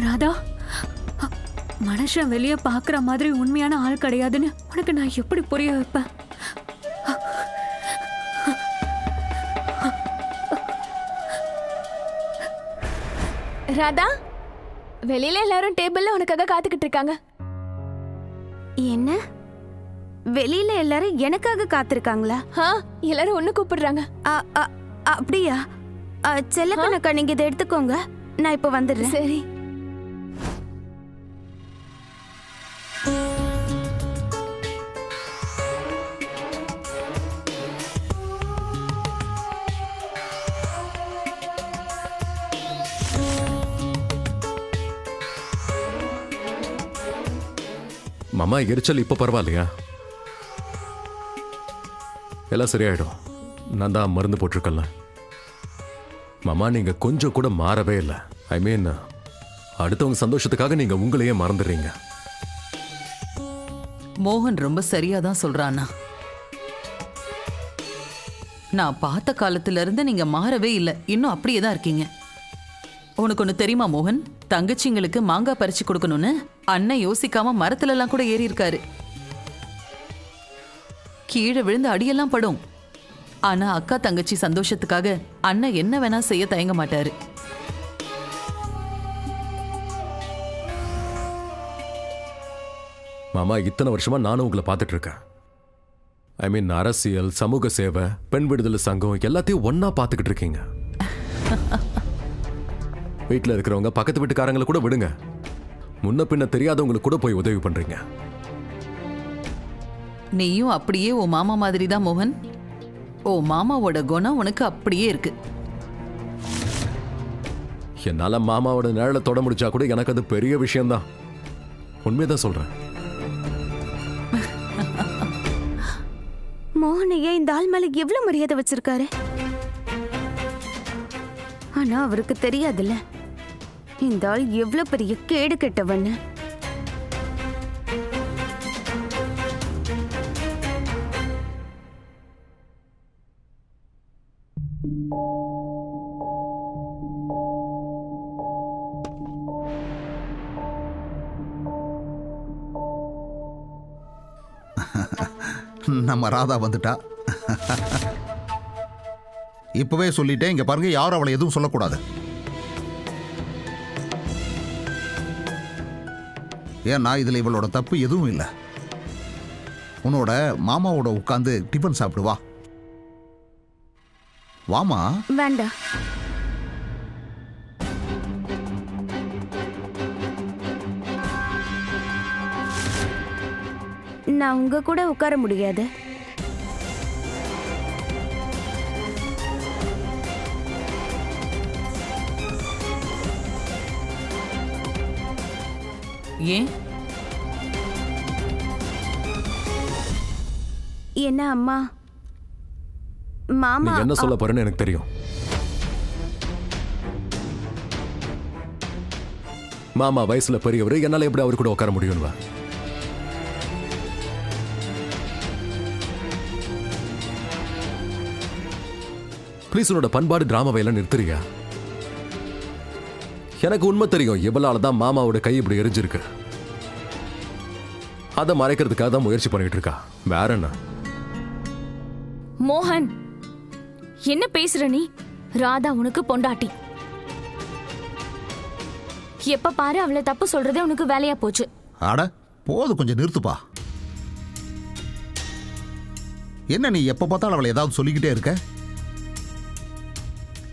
ராதா, மனுஷன் வெளியே பாக்குற மாதிரி உண்மையான ஆள் கிடையாதுன்னு உனக்கு நான் எப்படி புரிய வைப்பேன்? ராதா, வெளியில எல்லாரும் டேபிள்ல உனக்காக காத்துக்கிட்டு இருக்காங்க. என்ன? வெளியில எல்லாரும் எனக்காக காத்திருக்காங்களா? எல்லாரும் ஒண்ணு கூப்பிடுறாங்க. அப்படியா? செல்லக்கணக்கா, நீங்க இதை எடுத்துக்கோங்க, நான் இப்ப வந்துடுறேன். சரி. மாமா, எரிச்சல் இப்ப பரவாயில்லையா? எல்லாம் சரியாயிடும். நான் தான் மருந்து போட்டிருக்கல. மாமா, நீங்க கொஞ்சம் கூட மாறவே இல்லை. ஐ மீன், அடுத்தவங்க சந்தோஷத்துக்காக நீங்க உங்களையே மறந்துடுறீங்க. மோகன் ரொம்ப சரியா தான் சொல்றானா. நான் பார்த்த காலத்துல இருந்து நீங்க மாறவே இல்லை, இன்னும் அப்படியே தான் இருக்கீங்க. உனக்கு ஒண்ணு தெரியுமா மோகன்? தங்கச்சிங்களுக்கு மாங்காய் பறிச்சு கொடுக்கணும்னு அண்ணன் யோசிக்காம மரத்துல எல்லாம் கூட ஏறி இருக்காரு. கீழே விழுந்து அடியெல்லாம் படும். ஆனா அக்கா தங்கச்சி சந்தோஷத்துக்காக அண்ணன் என்ன வேணா செய்ய தயங்க மாட்டாரு. மாமா, இத்தனை வருஷமா நானும் உங்களை பார்த்துட்டு இருக்கேன். ஐ மீன், அரசியல், சமூக சேவை, பெண் விடுதலை சங்கம் எல்லாத்தையும் ஒன்னா பார்த்துக்கிட்டு இருக்கீங்க. வீட்டில் இருக்கிறவங்க பக்கத்து வீட்டுக்காரங்களை கூட விடுங்க, முன்ன பின்ன தெரியாதவங்களுக்கு கூட போய் உதவி பண்றீங்க. நீயும் அப்படியே ஓ மாமா மாதிரி தான் மோகன். ஓ மாமாவோட குணம் உனக்கு அப்படியே இருக்கு. என்னால மாமாவோட நிழலை தொட முடிச்சா கூட எனக்கு அது பெரிய விஷயம்தான். உண்மையதான் சொல்றேன். மோகனையே இந்த ஆள் மேல எவ்வளவு மரியாதை வச்சிருக்காரு. ஆனா அவருக்கு தெரியாதுல்ல இந்த ஆள் எவ்வளவு பெரிய கேடு கெட்டவன்னு. நம்ம ராதா வந்துட்டா. இப்பவே சொல்லிட்டேன், இங்க பாருங்க, யாரும் அவளை எதுவும் சொல்லக்கூடாது. ஏன்னா இதுல இவளோட தப்பு எதுவும் இல்லை. உன்னோட மாமாவோட உட்காந்து டிஃபன் சாப்பிடுவா. வாமா. வேண்டாம். நான் உங்க கூட உட்கார முடியாது. ஏன்? என்ன அம்மா, மாமா என்ன சொல்ல போறேன்னு எனக்கு தெரியும். மாமா வயசுல பெரியவர், என்னால எப்படி அவர் கூட உட்கார முடியும்வா? ப்ளீஸ், உன்னோட பண்பாடு டிராமாவையெல்லாம் நிறுத்துறியா? எனக்கு உண்மை தெரியும், இவளால தான் மாமாவோட கை இப்படி எரிஞ்சிருக்கு. அதை மறைக்கிறதுக்காக தான் முயற்சி பண்ணிட்டு இருக்கா, வேற என்ன? மோகன், என்ன பேசுற நீ? ராதா உனக்கு பொண்டாட்டி. எப்ப பாரு அவளை தப்பு சொல்றதே உனக்கு வேலையா போச்சு. ஆட போது, கொஞ்சம் நிறுத்துப்பா. என்ன நீ எப்ப பார்த்தாலும் அவளை ஏதாவது சொல்லிக்கிட்டே இருக்க?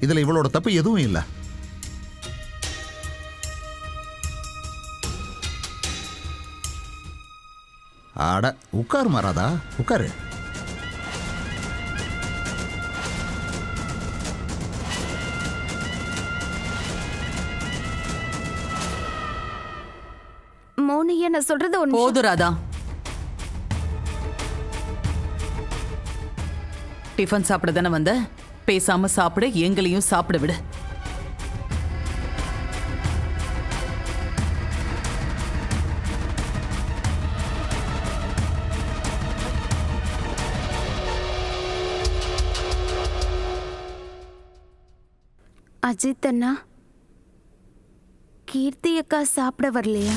இதுல இவளோட தப்பு எதுவும் இல்லை. ஆட உட்காரு மாறாதா, உட்காரு. மோனியா, நான் சொல்றது ஒண்ணு. போதும் ராதா. டிஃபன் சாப்பிட தானே வந்த, பேசாம சாப்பிட, எங்களையும் சாப்பிட விடு. அஜித் அண்ணா, கீர்த்தி அக்கா சாப்பிட வரலையா?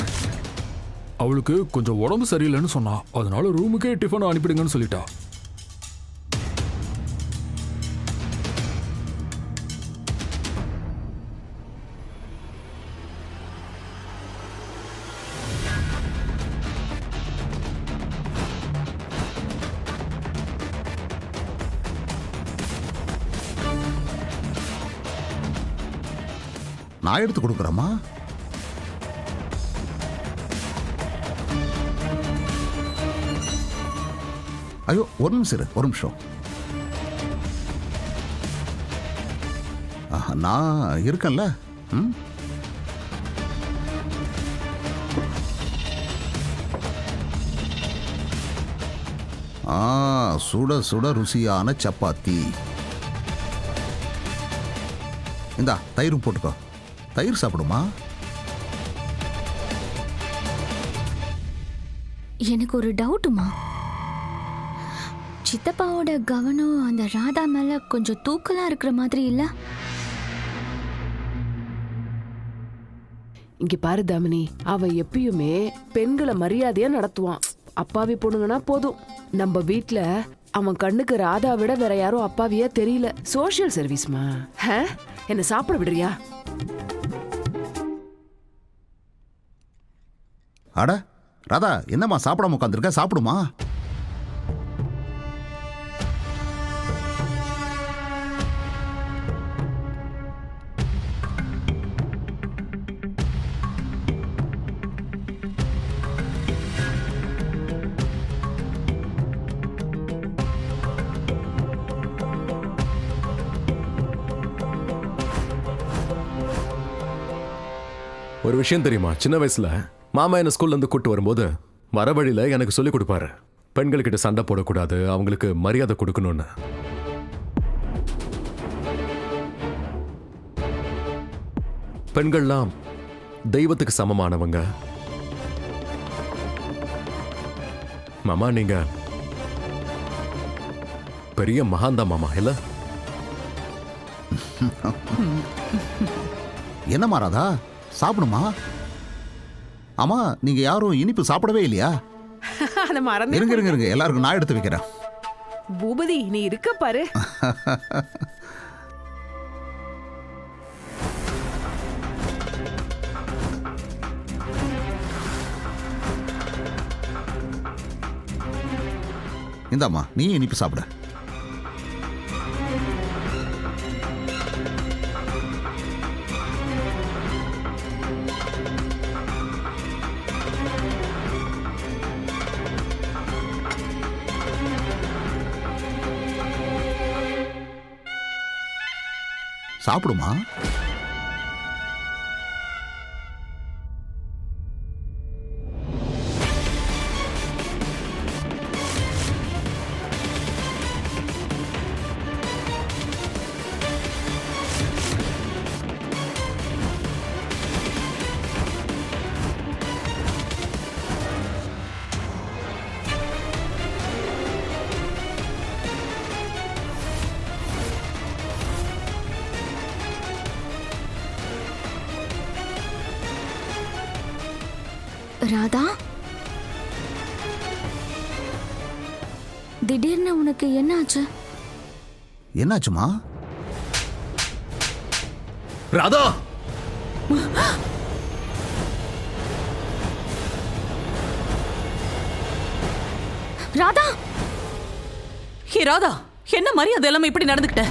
அவளுக்கு கொஞ்சம் உடம்பு சரியில்லைன்னு சொன்னா, அதனால ரூமுக்கே டிஃபன் அனுப்பிடுங்கன்னு சொல்லிட்டா. நான் எடுத்து கொடுக்குறேம்மா. ஐயோ, ஒரு நிமிஷம் இரு, ஒரு நிமிஷம். நான் இருக்கேன்ல. ம், சுட சுட ருசியான சப்பாத்தி. இந்தா தயிரும் போட்டுக்கோ. தயிர் சாப்பிடுமா? எனக்கு ஒரு டவுட்டுமா. சித்தப்பாவோட கவனம் அந்த ராதா மேல கொஞ்சம் தூக்கலா இருக்கிற மாதிரி இல்ல? இங்க பாரு தாமினி, அவன் எப்பயுமே பெண்களை மரியாதையா நடத்துவான். அப்பாவி பொண்ணுங்கன்னா போதும். நம்ம வீட்ல அவன் கண்ணுக்கு ராதா விட வேற யாரும் அப்பாவியா தெரியல. சோஷியல் சர்வீஸ்மா. என்ன சாப்பிட விடுறியா? அட ராதா, என்னம்மா சாப்பிடாம உட்காந்துருக்க? சாப்பிடுமா? ஒரு விஷயம் தெரியுமா? சின்ன வயசுல மாமா என்ன ஸ்கூல்ல இருந்து கூட்டு வரும்போது வர வழியில எனக்கு சொல்லி கொடுப்பாரு, பெண்கள்கிட்ட சண்டை போடக்கூடாது, அவங்களுக்கு மரியாதை கொடுக்கணும்னு. பெண்கள்லாம் தெய்வத்துக்கு சமமானவங்க. மாமா நீங்க பெரிய மகாந்தா மாமா இல்ல? என்னம்மா ராதா, சாப்பிடுமா? ஆமா, நீங்க யாரும் இனிப்பு சாப்பிடவே இல்லையா? அத மறந்து இருங்க இருங்க இருங்க, எல்லாருக்கும் நான் எடுத்து வைக்கிறேன். பூபதி, நீ இருக்க பாரு. இந்தாம்மா, நீ இனிப்பு சாப்பிட. சாப்பிடுமா? ராதா, திடீர்னு உனக்கு என்ன ஆச்சு? என்னாச்சுமா? ராதா, ராதா, ஹே ராதா, என்ன மரியாதை எல்லாமே இப்படி நடந்துக்கிட்ட?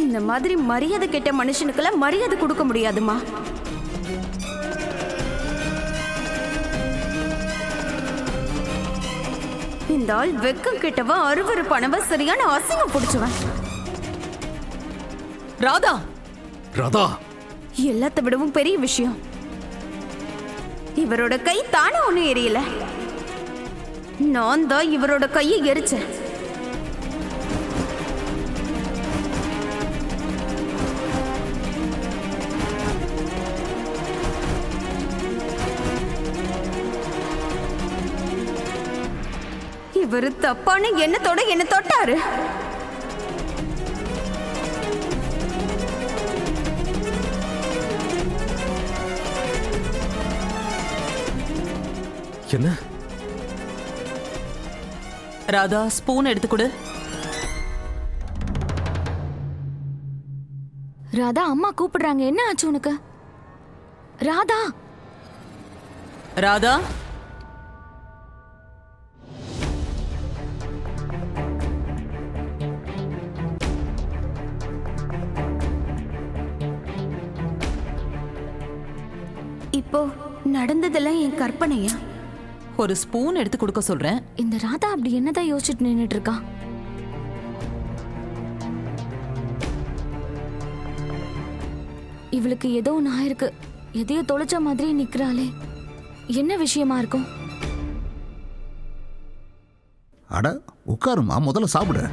இந்த மாதிரி மரியாதை கெட்ட மனுஷனுக்கெல்லாம் மரியாதை கொடுக்க முடியாதுமா. இந்த ஆள் வெக்கம் கெட்டவன், அருவருப்பானவன், சரியான அசிங்கம் பிடிச்சவன். ராதா, ராதா, எல்லாத்த விடவும் பெரிய விஷயம், இவரோட கை தானே ஒண்ணும் எரியல. நான் தான் இவரோட கையை எரிச்சேன். இவரு தப்பான எண்ணத்தோட என்ன தொட்டாரு. என்ன? ராதா ஸ்பூன் எடுத்து கொடு. ராதா அம்மா கூப்பிடுறாங்க, என்ன ஆச்சு உனக்கு? ராதா ராதா இப்போ நடந்ததெல்லாம் என் கற்பனையா? ஒரு ஸ்பூன் எடுத்து கொடுக்க சொல்றேன். இந்த ராதா அப்படி என்னதான் யோசிச்சுட்டு நின்னுட்டு இருக்கா? இவளுக்கு ஏதோ ஒன்று ஆயிருக்கு. எதையோ தொலைச்ச மாதிரி நிக்கிறாளே, என்ன விஷயமா இருக்கும்? அட உட்காருமா, முதல்ல சாப்பிடு.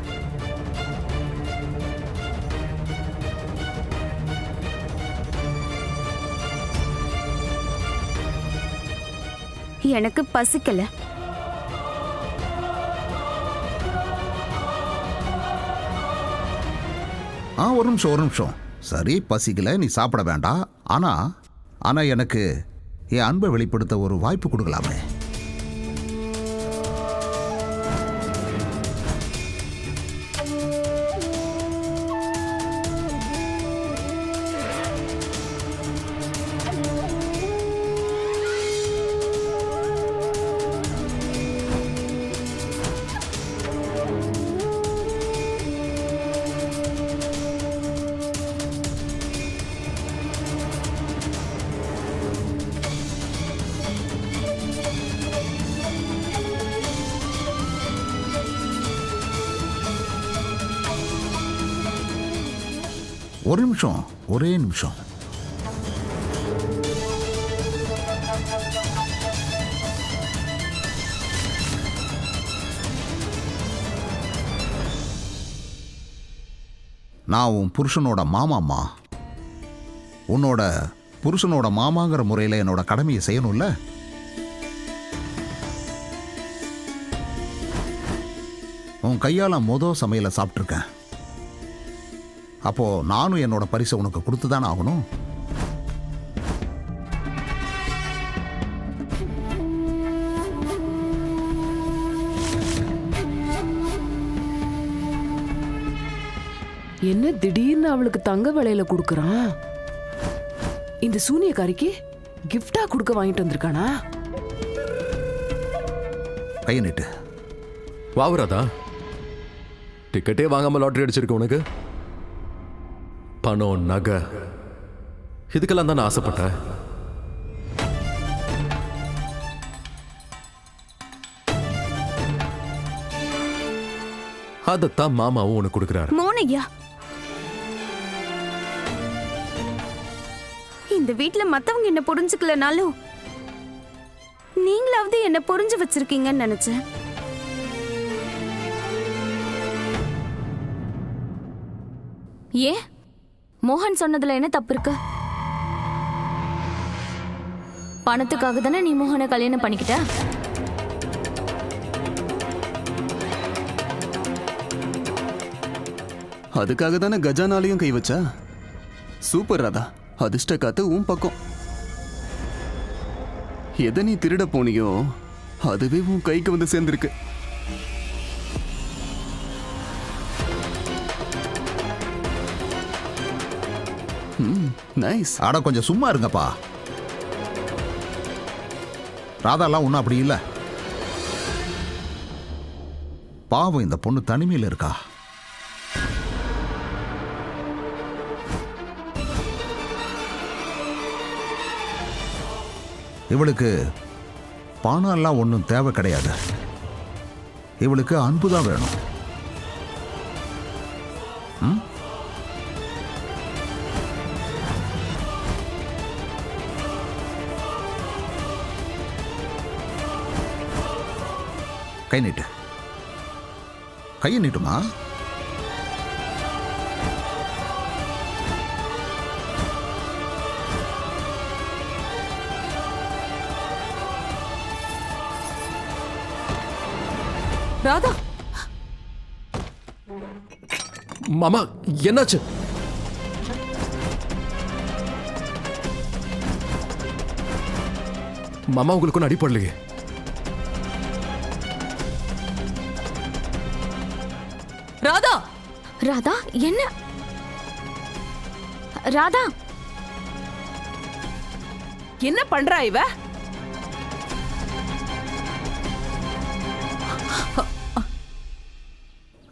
எனக்கு பசிக்கல. ஒரு நிமிஷம். சரி, பசிக்கல, நீ சாப்பிட வேண்டாம். ஆனா எனக்கு என் அன்பை வெளிப்படுத்த ஒரு வாய்ப்பு கொடுக்கலாமே. ஒரு நிமிஷம், ஒரே நிமிஷம். நான் உன் புருஷனோட மாமாம்மா. உன்னோட புருஷனோட மாமாங்கிற முறையில் என்னோட கடமையை செய்யணும்ல. உன் கையால் சமையலை சாப்பிட்ருக்கேன். அப்போ நானும் என்னோட பரிசை உனக்கு கொடுத்து தானே ஆகணும். என்ன திடீர்னு அவளுக்கு தங்க விலையில கொடுக்கறான்? இந்த சூனியக்காரிக்கு கிஃப்டா கொடுக்க வாங்கிட்டு வந்திருக்கானா? கையை நீட்டு. வாவுராதா, டிக்கெட்டே வாங்காம லாட்டரி அடிச்சிருக்க உனக்கு. பணம், நகை, இதுக்கெல்லாம் தான் நான் ஆசைப்பட்டேன். அதத்தான் மாமாவும் உனக்கு கொடுக்கிறாரு. மோனையா, இந்த வீட்ல மத்தவங்க என்ன புரிஞ்சுக்கலனாலும் நீங்களாவது என்ன புரிஞ்சு வச்சிருக்கீங்கன்னு நினைச்சேன். ஏன் மோகன் சொன்னதுல என்ன தப்பு இருக்கு? பணத்துக்காக தானே நீ மோகனை கல்யாணம் பண்ணிக்கிட்ட? அதுக்காக தானே கஜானாலையும் கை வச்சா? சூப்பர் ராதா, அதிர்ஷ்ட காத்து உன் பக்கம். எதை நீ திருட போனியோ அதுவே உன் கைக்கு வந்து சேர்ந்திருக்கு. நைஸ். ஆட கொஞ்சம் சும்மா இருங்கப்பா. ராதாலாம் ஒன்றும் அப்படி இல்லை. பாவம், இந்த பொண்ணு தனிமையில் இருக்கா. இவளுக்கு பணம்லாம் ஒன்றும் தேவை கிடையாது. இவளுக்கு அன்பு தான் வேணும். கை நீட்டு. கையை நீட்டுமா. ராதா, மாமா என்னாச்சு? மாமா உங்களுக்கு ஒன்றும் அடிப்படலையே. ராதா என்ன? ராதா என்ன பண்றா இவ?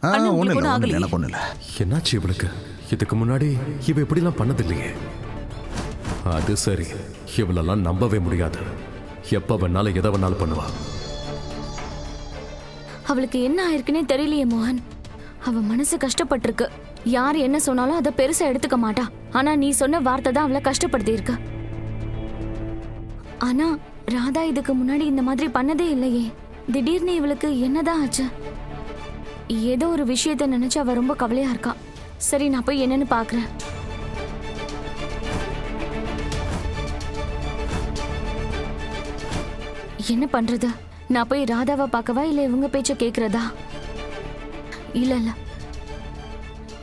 அண்ணா, ஒன்றும் உங்களுக்கு இல்லை ஒண்ணும் ஒன்றும் ஆகலையே? எனக்கு ஒன்றும் இல்லை. என்னாச்சு இவளுக்கு? இதுக்கு முன்னாடி இவ இப்படிலாம் பண்ணதில்லையே. அது சரி, இவளெல்லாம் நம்பவே முடியாது. எப்ப வேணாலும் எதை வேணாலும் பண்ணுவா. அவளுக்கு என்ன ஆயிருக்குன்னே தெரியலையே மோகன். அவ மனசு கஷ்டப்பட்டிருக்கு. யார் என்ன சொன்னாலும் அதை பெருசா எடுத்துக்க மாட்டா. ஆனா நீ சொன்ன வார்த்தை தான் அவளை கஷ்டப்படுத்தி இருக்க. ஆனா ராதா இதுக்கு முன்னாடி இந்த மாதிரி பண்ணதே இல்லையே. திடீர்னு இவளுக்கு என்னதான் ஆச்சு? ஏதோ ஒரு விஷயத்த நினைச்சு அவ ரொம்ப கவலையா இருக்கா. சரி, நான் போய் என்னன்னு பாக்குறேன். என்ன பண்றது? நான் போய் ராதாவை பார்க்கவா இல்ல இவங்க பேச்ச கேக்குறதா? இல்ல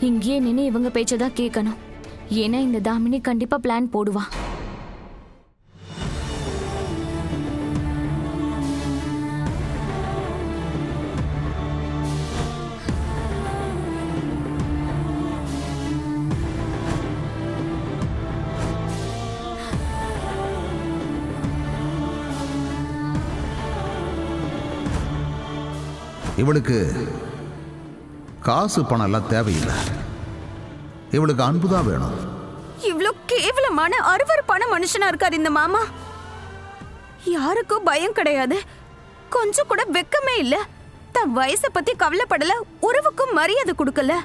இங்கேயே நின்று இவங்க பேச்சதான் கேட்கணும். ஏன்னா இந்த தாமினி கண்டிப்பா பிளான் போடுவா. இவளுக்கு காசு பணம் எல்லாம் தேவையில்லை. இவளுக்கு அன்பு தான் வேணும். இவ்ளோ கேவலமான அருவருப்பான மனுஷனா இருக்காரு இந்த மாமா. யாருக்கும் பயம் கிடையாது, கொஞ்சம் கூட வெக்கமே இல்ல. தன் வயசை பத்தி கவலைப்படல, உறவுக்கும் மரியாதை கொடுக்கல.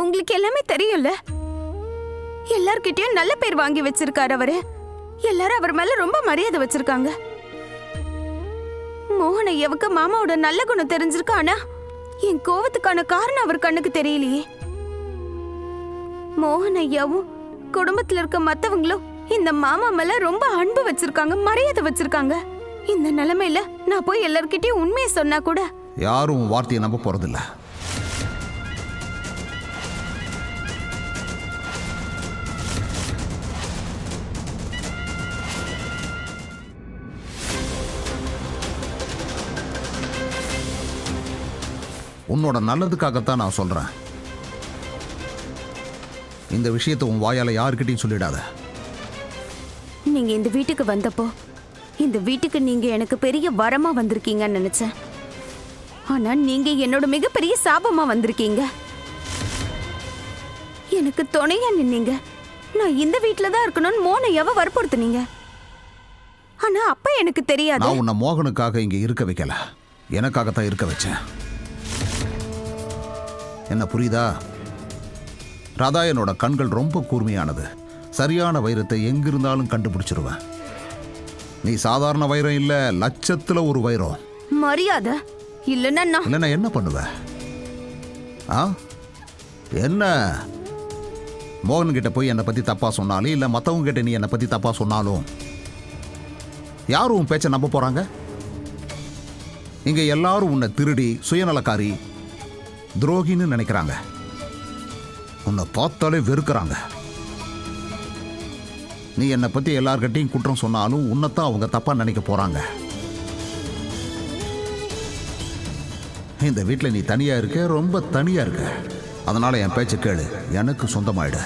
உங்களுக்கு எல்லாமே தெரியும்ல. எல்லார்கிட்டயும் நல்ல பேர் வாங்கி வச்சிருக்காரு அவரு. எல்லாரும் அவர் மேல ரொம்ப மரியாதை வச்சிருக்காங்க. மோகன் ஐயாவுக்கு மாமாவோட நல்ல குணம் தெரிஞ்சிருக்கு. ஆனா என் கோவத்துக்கான காரணம் அவர் கண்ணுக்கு தெரியலையே. மோகன் ஐயாவும் குடும்பத்துல இருக்க மத்தவங்களும் இந்த மாமா மேல ரொம்ப அன்பு வச்சிருக்காங்க, மரியாதை வச்சிருக்காங்க. இந்த நிலைமையில நான் போய் எல்லார்கிட்டயும் உண்மையை சொன்னா கூட யாரும் வார்த்தையை நம்ப போறதில்ல. உன்னோட நல்லதுக்காகத்தான் நான் சொல்றேன். இந்த விஷயத்தை உன் வாயால யாருக்கிட்டையும் சொல்லிடாத. நீங்க இந்த வீட்டுக்கு வந்தப்போ இந்த வீட்டுக்கு நீங்க எனக்கு பெரிய வரமா வந்திருக்கீங்கன்னு நினைச்சேன். ஆனா நீங்க என்னோட மிகப்பெரிய சாபமா வந்திருக்கீங்க. எனக்கு துணையா நின்னீங்க. நான் இந்த வீட்டுல தான் இருக்கணும்னு மோனையாவ வற்புறுத்துனீங்க. ஆனா அப்ப எனக்கு தெரியாது. நான் உன்னை மோகனுக்காக இங்க இருக்க வைக்கல, எனக்காகத்தான் இருக்க வச்சேன். என்ன புரியுதா? ராதா, என்னோட கண்கள் ரொம்ப கூர்மையானது. சரியான வைரத்தை எங்கிருந்தாலும் கண்டுபிடிச்சிருவேன். நீ சாதாரண வைரம் இல்ல, லட்சத்துல ஒரு வைரம். மரியாதை இல்லைன்னா இல்லைன்னா என்ன பண்ணுவ? என்ன மோகன் கிட்ட போய் என்னை பத்தி தப்பா சொன்னாலும் இல்ல மத்தவங்க கிட்ட நீ என்னை பத்தி தப்பா சொன்னாலும் யாரும் உன் பேச்ச நம்ப போறாங்க? இங்க எல்லாரும் உன்னை திருடி, சுயநலக்காரி, துரோகின்னு நினைக்கிறாங்க. உன்னை பார்த்தாலே வெறுக்கிறாங்க. நீ என்னை பத்தி எல்லார்கிட்டையும் குற்றம் சொன்னாலும் உன்னைத்தான் அவங்க தப்பா நினைக்க போறாங்க. இந்த வீட்டில் நீ தனியா இருக்க, ரொம்ப தனியா இருக்க. அதனால என் பேச்ச கேளு, எனக்கு சொந்தமாயிடு.